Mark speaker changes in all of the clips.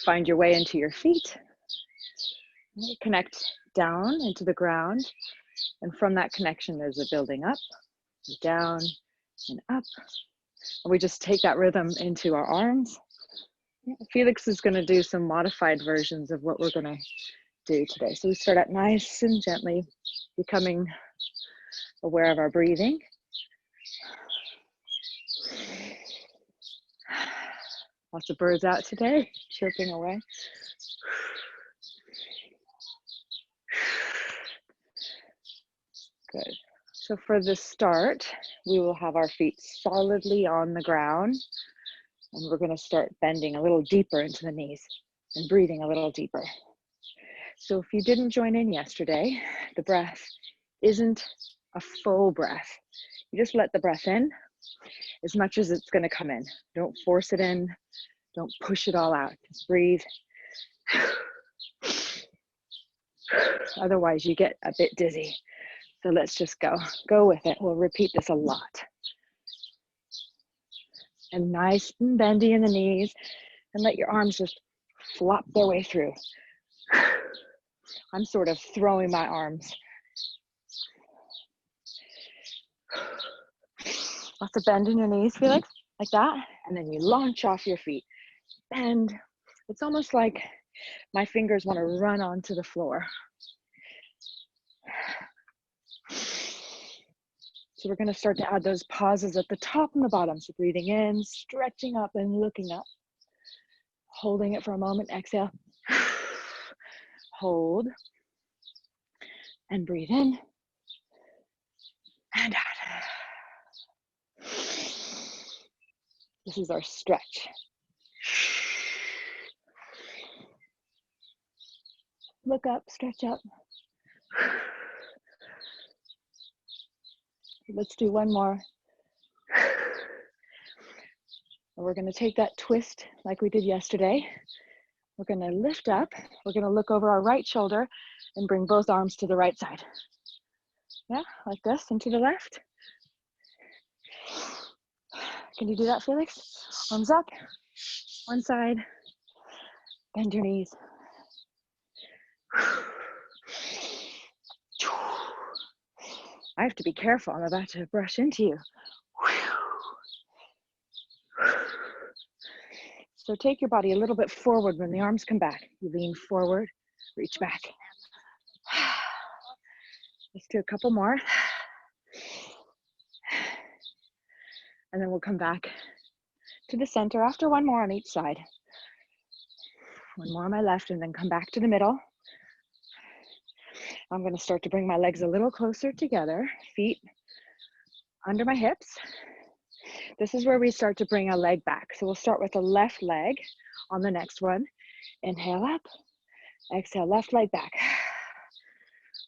Speaker 1: Find your way into your feet. Connect down into the ground. And from that connection, there's a building up, down, and up. And we just take that rhythm into our arms. Felix is going to do some modified versions of what we're going to do today. So we start out nice and gently, becoming aware of our breathing. Lots of birds out today, chirping away. Good. So for the start, we will have our feet solidly on the ground, and we're going to start bending a little deeper into the knees and breathing a little deeper. So if you didn't join in yesterday, the breath isn't a full breath. You just let the breath in as much as it's going to come in. Don't force it in. Don't push it all out. Just breathe. Otherwise, you get a bit dizzy. So let's just go with it. We'll repeat this a lot. And nice and bendy in the knees, and let your arms just flop their way through. I'm sort of throwing my arms. Lots of bend in your knees, Felix, like that. And then you launch off your feet. Bend. It's almost like my fingers want to run onto the floor. So we're going to start to add those pauses at the top and the bottom. So breathing in, stretching up and looking up. Holding it for a moment, exhale. Hold. And breathe in. And out. This is our stretch. Look up, stretch up. Let's do one more. And we're going to take that twist like we did yesterday. We're going to lift up. We're going to look over our right shoulder and bring both arms to the right side. Yeah, like this, and to the left. Can you do that, Felix? Arms up, one side. Bend your knees. I have to be careful. I'm about to brush into you. So take your body a little bit forward when the arms come back. You lean forward, reach back. Let's do a couple more. And then we'll come back to the center after one more on each side. One more on my left, and then come back to the middle. I'm going to start to bring my legs a little closer together, feet under my hips. This is where we start to bring a leg back. So we'll start with the left leg on the next one. Inhale up, exhale, left leg back.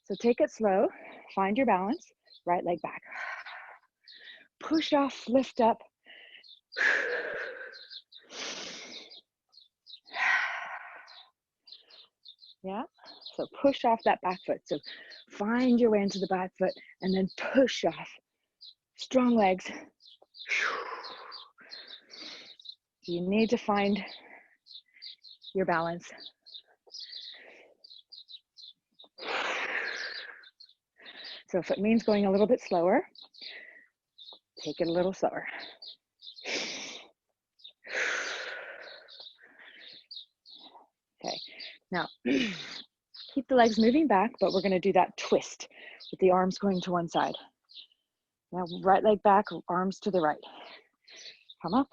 Speaker 1: So take it slow, find your balance, right leg back. Push off, lift up. Yeah, so push off that back foot. So find your way into the back foot and then push off. Strong legs. You need to find your balance. So if it means going a little bit slower, take it a little slower. Okay, now keep the legs moving back, but we're going to do that twist with the arms going to one side. Now right leg back, arms to the right. Come up,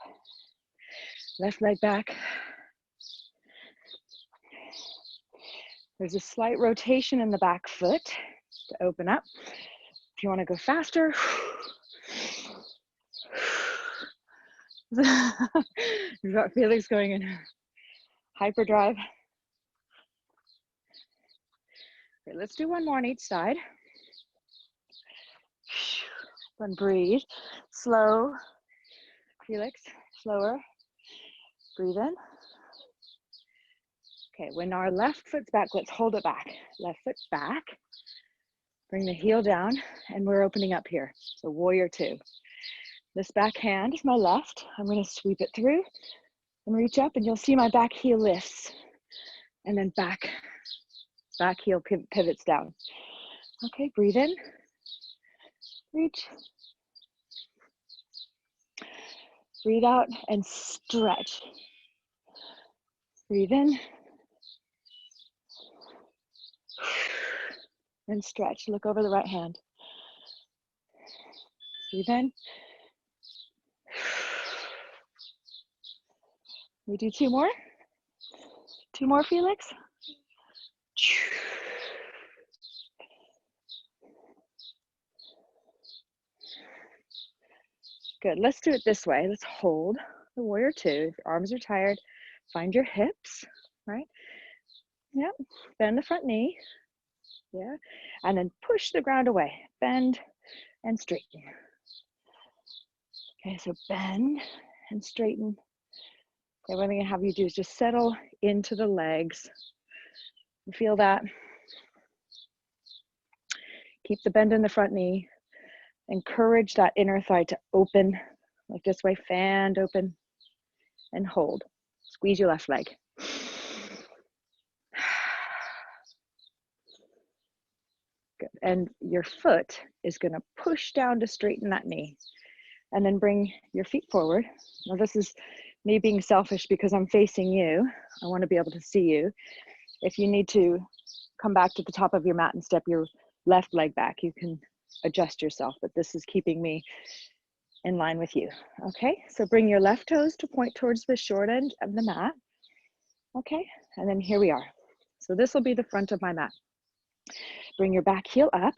Speaker 1: left leg back. There's a slight rotation in the back foot to open up. If you want to go faster, you've got Felix going in hyperdrive. Okay, let's do one more on each side. Then breathe. Slow. Felix, slower. Breathe in. Okay, when our left foot's back, let's hold it back. Left foot back. Bring the heel down, and we're opening up here. So warrior two. This back hand is my left. I'm going to sweep it through And reach up and you'll see my back heel lifts. And then back heel pivots down. Okay, breathe in, reach. Breathe out and stretch. Breathe in. And stretch. Look over the right hand. Breathe in. We do two more. Two more, Felix. Good. Let's do it this way. Let's hold the warrior two. If your arms are tired, find your hips, right? Yep. Bend the front knee. Yeah. And then push the ground away. Bend and straighten. Okay, so bend and straighten. Okay, what I'm going to have you do is just settle into the legs. You feel that? Keep the bend in the front knee. Encourage that inner thigh to open, like this way, fanned open, and hold. Squeeze your left leg. Good. And your foot is going to push down to straighten that knee. And then bring your feet forward. Now this is me being selfish because I'm facing you. I want to be able to see you. If you need to come back to the top of your mat and step your left leg back, you can adjust yourself, but this is keeping me in line with you. Okay, so bring your left toes to point towards the short end of the mat. Okay, and then here we are. So this will be the front of my mat. Bring your back heel up.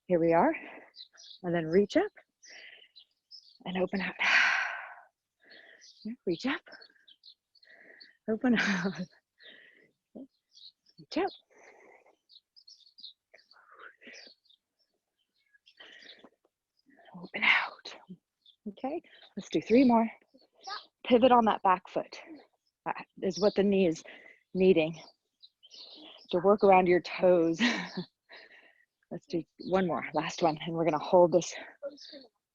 Speaker 1: Here we are. And then reach up and open out. Reach up, open out. Reach up. Open out. Okay, let's do three more. Pivot on that back foot. That is what the knee is needing to work around your toes. Let's do one more, last one, and we're gonna hold this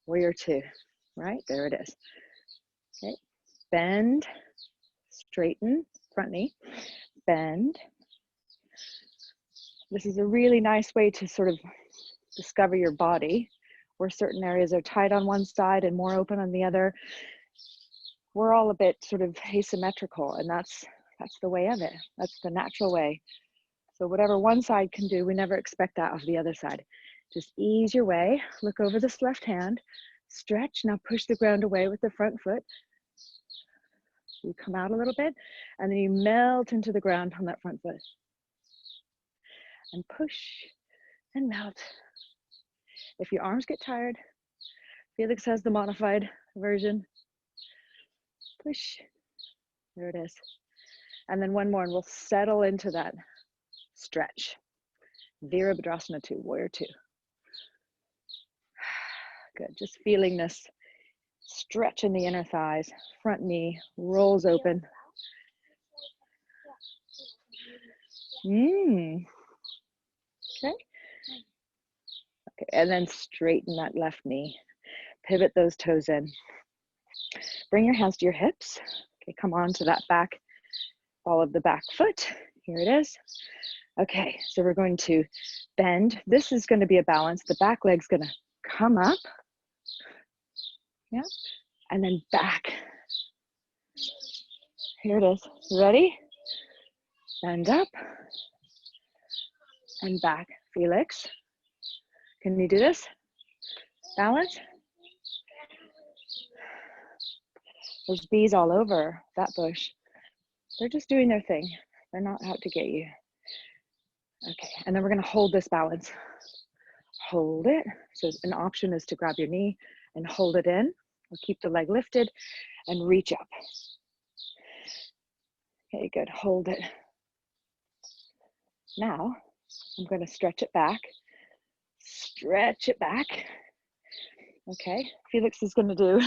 Speaker 1: warrior two. Right, there it is. Okay, bend, straighten, front knee, bend. This is a really nice way to sort of discover your body, where certain areas are tight on one side and more open on the other. We're all a bit sort of asymmetrical, and that's the way of it. That's the natural way. So whatever one side can do, we never expect that of the other side. Just ease your way, look over this left hand, stretch, now push the ground away with the front foot. You come out a little bit, and then you melt into the ground on that front foot. And push and melt. If your arms get tired, Felix has the modified version. Push, there it is. And then one more, and we'll settle into that stretch. Virabhadrasana 2, warrior 2. Good, just feeling this stretch in the inner thighs, front knee rolls open. Okay. Okay, and then straighten that left knee. Pivot those toes in. Bring your hands to your hips. Okay, come on to that back, ball of the back foot. Here it is. Okay, so we're going to bend. This is going to be a balance. The back leg's going to come up. Yeah, and then back. Here it is. Ready? Bend up and back. Felix, can you do this? Balance. There's bees all over that bush. They're just doing their thing. They're not out to get you. Okay, and then we're gonna hold this balance. Hold it. So an option is to grab your knee and hold it in. We'll keep the leg lifted and reach up. Okay, good, hold it. Now, I'm gonna stretch it back. Stretch it back. Okay, Felix is gonna do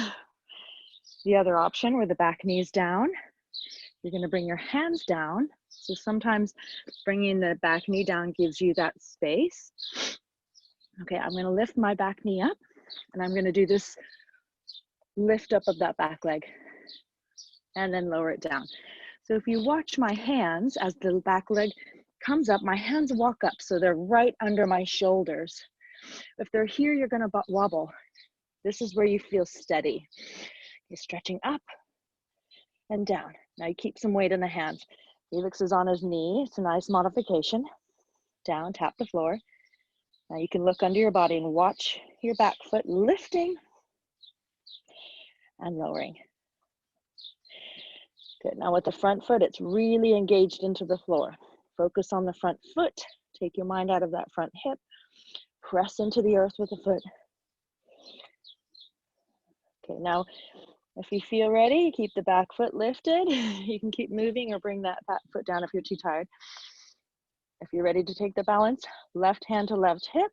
Speaker 1: the other option where the back knee is down. You're gonna bring your hands down. So sometimes bringing the back knee down gives you that space. Okay, I'm gonna lift my back knee up, and I'm gonna do this lift up of that back leg. and then lower it down. So if you watch my hands as the back leg comes up, my hands walk up, so they're right under my shoulders. If they're here, you're gonna wobble. This is where you feel steady. You're stretching up and down. Now you keep some weight in the hands. Felix is on his knee. It's a nice modification. Down, tap the floor. Now you can look under your body and watch your back foot lifting and lowering. Good, now with the front foot, it's really engaged into the floor. Focus on the front foot. Take your mind out of that front hip. Press into the earth with the foot. Okay, now if you feel ready, keep the back foot lifted. You can keep moving or bring that back foot down if you're too tired. If you're ready to take the balance, left hand to left hip.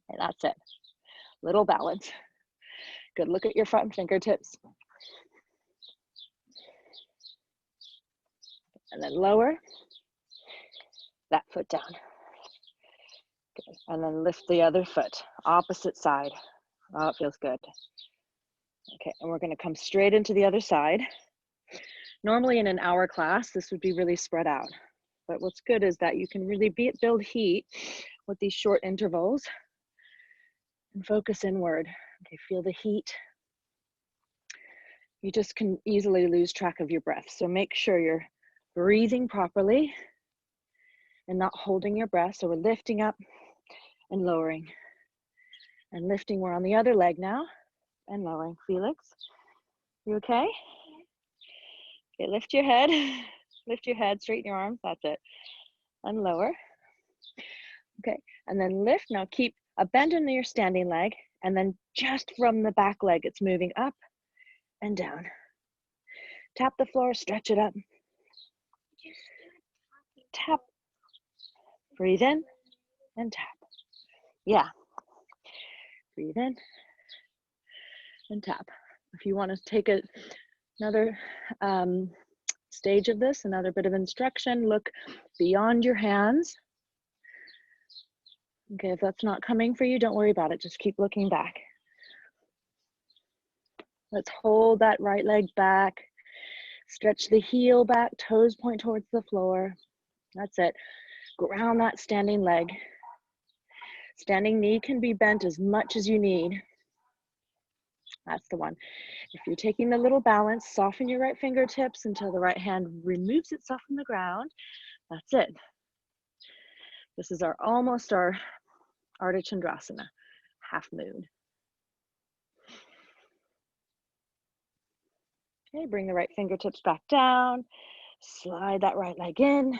Speaker 1: And that's it. Little balance. Good, look at your front fingertips. And then lower that foot down. Good. And then lift the other foot, opposite side. Oh, it feels good. Okay, and we're gonna come straight into the other side. Normally in an hour class, this would be really spread out. But what's good is that you can really build heat with these short intervals and focus inward. Okay, feel the heat. You just can easily lose track of your breath. So make sure you're breathing properly and not holding your breath. So we're lifting up and lowering and lifting. We're on the other leg now and lowering. Felix, you okay? Okay, lift your head, straighten your arms, that's it. And lower. Okay, and then lift. Now keep a bend in your standing leg, and then just from the back leg, it's moving up and down. Tap the floor, stretch it up. Tap. Breathe in and tap. Yeah. Breathe in and tap. If you want to take another stage of this, another bit of instruction, look beyond your hands. Okay, if that's not coming for you, don't worry about it. Just keep looking back. Let's hold that right leg back. Stretch the heel back, toes point towards the floor. That's it. Ground that standing leg. Standing knee can be bent as much as you need. That's the one. If you're taking the little balance, soften your right fingertips until the right hand removes itself from the ground. That's it. This is almost our Ardha Chandrasana, half moon. Okay, bring the right fingertips back down. Slide that right leg in.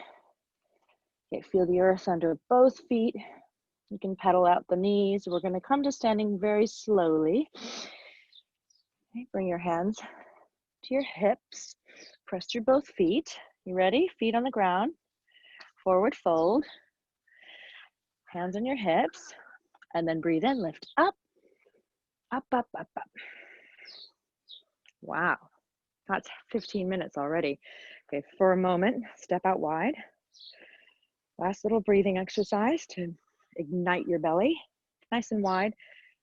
Speaker 1: Okay, feel the earth under both feet. You can pedal out the knees. We're going to come to standing very slowly. Okay, bring your hands to your hips. Press through both feet. You ready? Feet on the ground. Forward fold. Hands on your hips. And then breathe in, lift up, up, up, up, up. Wow, that's 15 minutes already. Okay, for a moment, step out wide. Last little breathing exercise to ignite your belly. Nice and wide.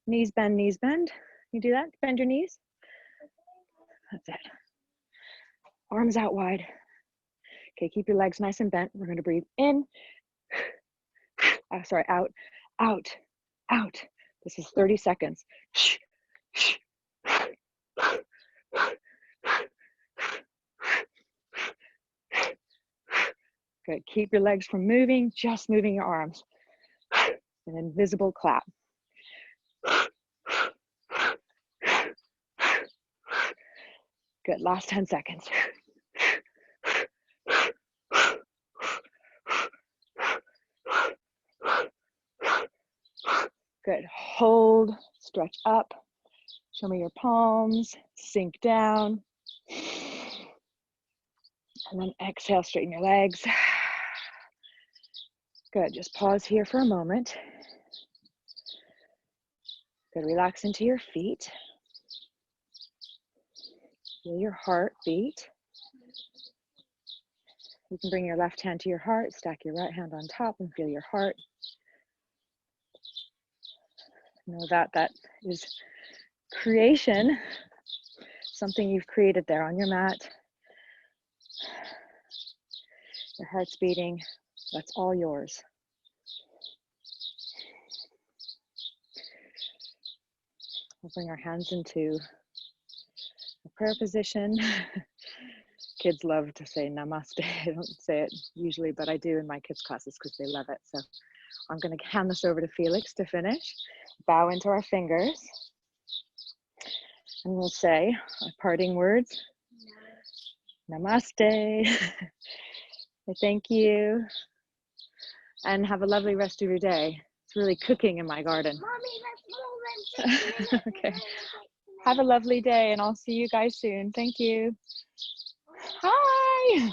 Speaker 1: Knees bend, knees bend. You do that? Bend your knees. That's it. Arms out wide. Okay, keep your legs nice and bent. We're going to breathe in. Sorry, out, out, out. This is 30 seconds. Good. Keep your legs from moving, just moving your arms. An invisible clap. Good. Last 10 seconds. Good. Hold, stretch up. Show me your palms, sink down. And then exhale, straighten your legs. Good, just pause here for a moment. Good, relax into your feet. Feel your heart beat. You can bring your left hand to your heart, stack your right hand on top and feel your heart. Know that is creation. something you've created there on your mat. Your heart's beating. That's all yours. We'll bring our hands into a prayer position. Kids love to say namaste. I don't say it usually, but I do in my kids' classes because they love it. So I'm going to hand this over to Felix to finish. Bow into our fingers. And we'll say our parting words. Namaste. Thank you. And have a lovely rest of your day. It's really cooking in my garden. Mommy, let's move. Okay. Have a lovely day, and I'll see you guys soon. Thank you. Hi.